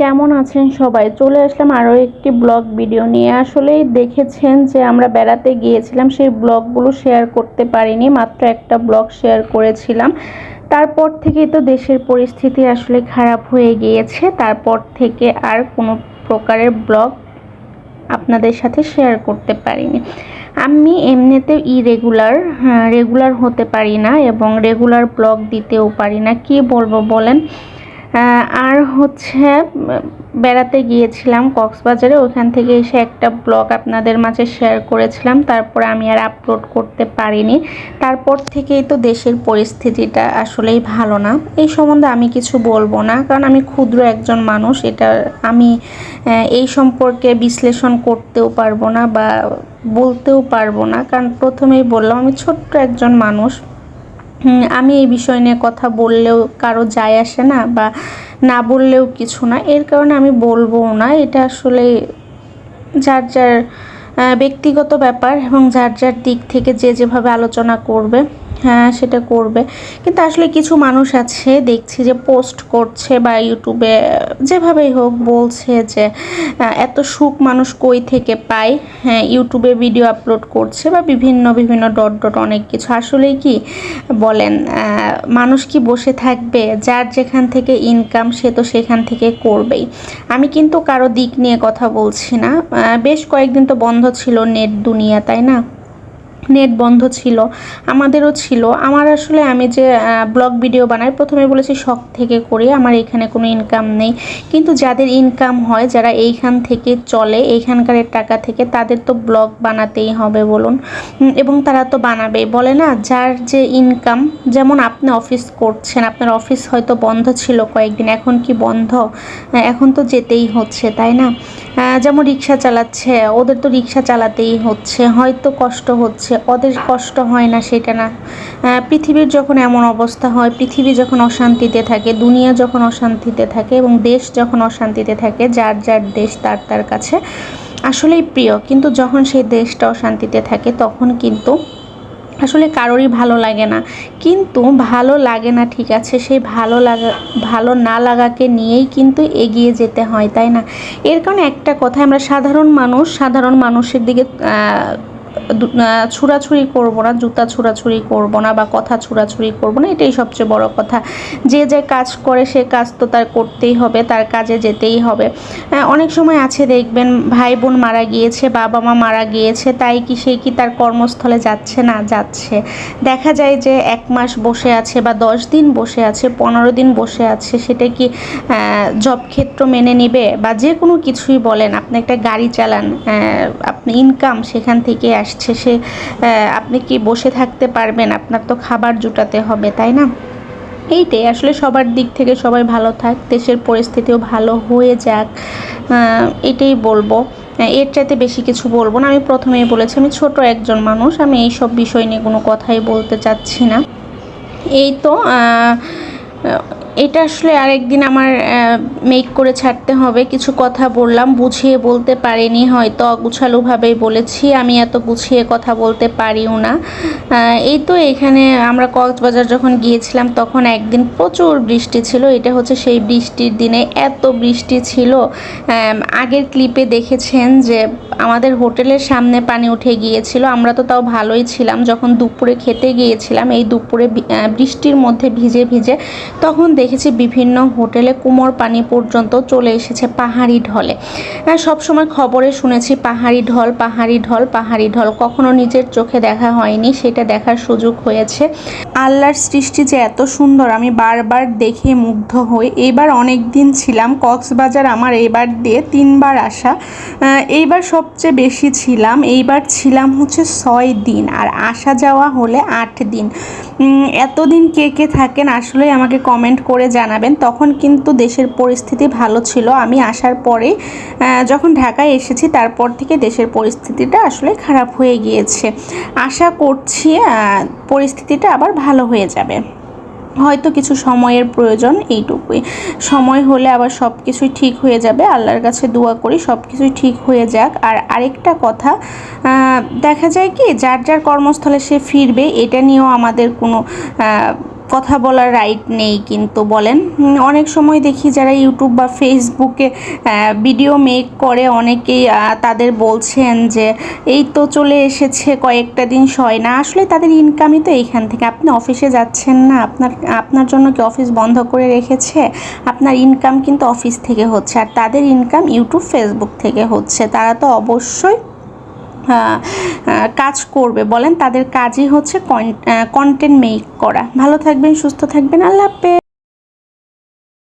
কেমন আছেন সবাই? চলে আসলাম আরও একটি ব্লগ ভিডিও নিয়ে। আসলেই দেখেছেন যে আমরা বেড়াতে গিয়েছিলাম, সেই ব্লগগুলো শেয়ার করতে পারিনি, মাত্র একটা ব্লগ শেয়ার করেছিলাম। তারপর থেকেই তো দেশের পরিস্থিতি আসলে খারাপ হয়ে গিয়েছে। তারপর থেকে আর কোনো প্রকারের ব্লগ আপনাদের সাথে শেয়ার করতে পারিনি। আমি এমনিতেও রেগুলার হতে পারি না এবং রেগুলার ব্লগ দিতেও পারি না। কি বলবো বলেন? আর হচ্ছে বেড়াতে গিয়েছিলাম কক্সবাজারে, ওখান থেকে এসে একটা ব্লগ আপনাদের মাঝে শেয়ার করেছিলাম, তারপরে আমি আর আপলোড করতে পারিনি। তারপর থেকেই তো দেশের পরিস্থিতিটা আসলেই ভালো না। এই সম্বন্ধে আমি কিছু বলবো না, কারণ আমি ক্ষুদ্র একজন মানুষ। এটা আমি এই সম্পর্কে বিশ্লেষণ করতেও পারবো না বা বলতেও পারবো না, কারণ প্রথমেই বললাম আমি ছোট্ট একজন মানুষ। আমি এই বিষয় নিয়ে কথা বললেও কারো যায় আসে না, বা না বললেও কিছু না, এর কারণে আমি বলবো না। এটা আসলে যার যার ব্যক্তিগত ব্যাপার এবং যার যার দিক থেকে যে যেভাবে আলোচনা করবে হ্যাঁ সেটা করবে। কিন্তু আসলে কিছু মানুষ আছে দেখছি যে পোস্ট করছে বা ইউটিউবে যেভাবেই হোক বলছে যে এত সুখ মানুষ কই থেকে পায়। হ্যাঁ, ইউটিউবে ভিডিও আপলোড করছে বা বিভিন্ন বিভিন্ন ডট ডট অনেক কিছু। আসলেই কি বলেন, মানুষ কি বসে থাকবে? যার যেখান থেকে ইনকাম সে তো সেখান থেকে করবেই। আমি কিন্তু কারো দিক নিয়ে কথা বলছি না। বেশ কয়েকদিন তো বন্ধ ছিল নেট দুনিয়া, তাই না? নেট বন্ধ ছিল, আমাদেরও ছিল। আমার আসলে আমি যে ব্লগ ভিডিও বানাই, প্রথমে বলেছি শখ থেকে করি, আমার এখানে কোনো ইনকাম নেই। কিন্তু যাদের ইনকাম হয়, যারা এইখান থেকে চলে, এইখানকার টাকা থেকে, তাদের তো ব্লগ বানাতেই হবে বলুন, এবং তারা তো বানাবেই। বলে না, যার যে ইনকাম, যেমন আপনি অফিস করছেন, আপনার অফিস হয়তো বন্ধ ছিল কয়েকদিন, এখন কি বন্ধ? এখন তো যেতেই হচ্ছে, তাই না? যেমন রিক্সা চালাচ্ছে, ওদের তো রিক্সা চালাতেই হচ্ছে, হয়তো কষ্ট হচ্ছে, ওদের কষ্ট হয় না সেটা না। পৃথিবীর যখন এমন অবস্থা হয়, পৃথিবী যখন অশান্তিতে থাকে, দুনিয়া যখন অশান্তিতে থাকে এবং দেশ যখন অশান্তিতে থাকে, যার যার দেশ তার তার কাছে আসলেই প্রিয়। কিন্তু যখন সেই দেশটা অশান্তিতে থাকে তখন কিন্তু আসলে কারোরই ভালো লাগে না। কিন্তু ভালো লাগে না ঠিক আছে, সেই ভালো না লাগাকে নিয়েই কিন্তু এগিয়ে যেতে হয়, তাই না? এর কারণে একটা কথা, আমরা সাধারণ মানুষের দিকে ছুড়াছুড়ি করব না, জুতা ছুড়াছুড়ি করব না, বা কথা ছুড়াছুড়ি করব না, এটাই সবচেয়ে বড় কথা। যে যে কাজ করে সে কাজ তো তার করতেই হবে, তার কাজে যেতেই হবে। অনেক সময় আছে দেখবেন, ভাই বোন মারা গিয়েছে, বাবা মা মারা গিয়েছে, তাই কি সে কি তার কর্মস্থলে যাচ্ছে না? যাচ্ছে। দেখা যায় যে 1 মাস বসে আছে বা 10 দিন বসে আছে, 15 দিন বসে আছে, সেটা কি জব ক্ষেত্র মেনে নেবে? বা যে কোনো কিছুই বলেন, আপনি একটা গাড়ি চালান, আপনি ইনকাম সেখান থেকে আসছে, আপনি কি বসে থাকতে পারবেন? আপনার তো খাবার জুটাতে হবে, তাই না? এইটাই আসলে, সবার দিক থেকে সবাই ভালো থাক, দেশের পরিস্থিতিও ভালো হয়ে যাক, এটাই বলবো। এর চাইতে বেশি কিছু বলবো না। আমি প্রথমেই বলেছি আমি ছোট একজন মানুষ, আমি এই সব বিষয় নিয়ে কোনো কথাই বলতে চাচ্ছি না। এই তো এটা আসলে আরেকদিন আমার মেক করে ছাড়তে হবে। কিছু কথা বললাম, বুঝিয়ে বলতে পারিনি, হয়তো অগুছালোভাবেই বলেছি। আমি এত গুছিয়ে কথা বলতে পারিও না। এই তো এখানে আমরা কক্সবাজার যখন গিয়েছিলাম তখন একদিন প্রচুর বৃষ্টি ছিল। এটা হচ্ছে সেই বৃষ্টির দিনে, এত বৃষ্টি ছিল। আগের ক্লিপে দেখেছেন যে আমাদের হোটেলের সামনে পানি উঠে গিয়েছিল। আমরা তো তাও ভালোই ছিলাম, যখন দুপুরে খেতে গিয়েছিলাম, এই দুপুরে বৃষ্টির মধ্যে ভিজে ভিজে, তখন দেখেছি বিভিন্ন হোটেলে কোমর পানি পর্যন্ত চলে এসেছে পাহাড়ি ঢলে। সবসময় খবরে শুনেছি পাহাড়ি ঢল, পাহাড়ি ঢল, পাহাড়ি ঢল, কখনো নিজের চোখে দেখা হয়নি, সেটা দেখার সুযোগ হয়েছে। আল্লাহর সৃষ্টি যে এত সুন্দর, আমি বারবার দেখে মুগ্ধ হই। এইবার অনেক দিন ছিলাম কক্সবাজার, আমার এইবার দিয়ে 3 বার আসা। এইবার সবচেয়ে বেশি ছিলাম, এইবার ছিলাম হচ্ছে 6 দিন, আর আসা যাওয়া হলে 8 দিন। এতদিন কে কে থাকেন আসলে আমাকে কমেন্ট করে জানাবেন। তখন কিন্তু দেশের পরিস্থিতি ভালো ছিল। আমি আসার পরে যখন ঢাকায় এসেছি, তারপর থেকে দেশের পরিস্থিতিটা আসলে খারাপ হয়ে গিয়েছে। আশা করছি পরিস্থিতিটা আবার ভালো হয়ে যাবে, হয়তো কিছু সময়ের প্রয়োজন, এইটুকুই। সময় হলে আবার সব কিছুই ঠিক হয়ে যাবে। আল্লাহর কাছে দোয়া করি সব কিছুই ঠিক হয়ে যাক। আর আরেকটা কথা, দেখা যায় কি যার যার কর্মস্থলে সে ফিরবে, এটা নিয়েও আমাদের কোনো কথা বলার রাইট নেই কিন্তু বলেন। অনেক সময় দেখি যারা ইউটিউব বা ফেসবুকে ভিডিও মেক করে অনেকেই তাদের বলছেন যে এই তো চলে এসেছে, কয়েকটা দিন সয় না। আসলে তাদের ইনকামই তো এইখান থেকে। আপনি অফিসে যাচ্ছেন না, আপনার জন্য কি অফিস বন্ধ করে রেখেছে? আপনার ইনকাম কিন্তু অফিস থেকে হচ্ছে, আর তাদের ইনকাম ইউটিউব ফেসবুক থেকে হচ্ছে। তারা তো অবশ্যই কাজ করবে বলেন। তাদের কাজই হচ্ছে কন্টেন্ট মেক করা। ভালো থাকবেন, সুস্থ থাকবেন, আল্লাহ হাফেজ।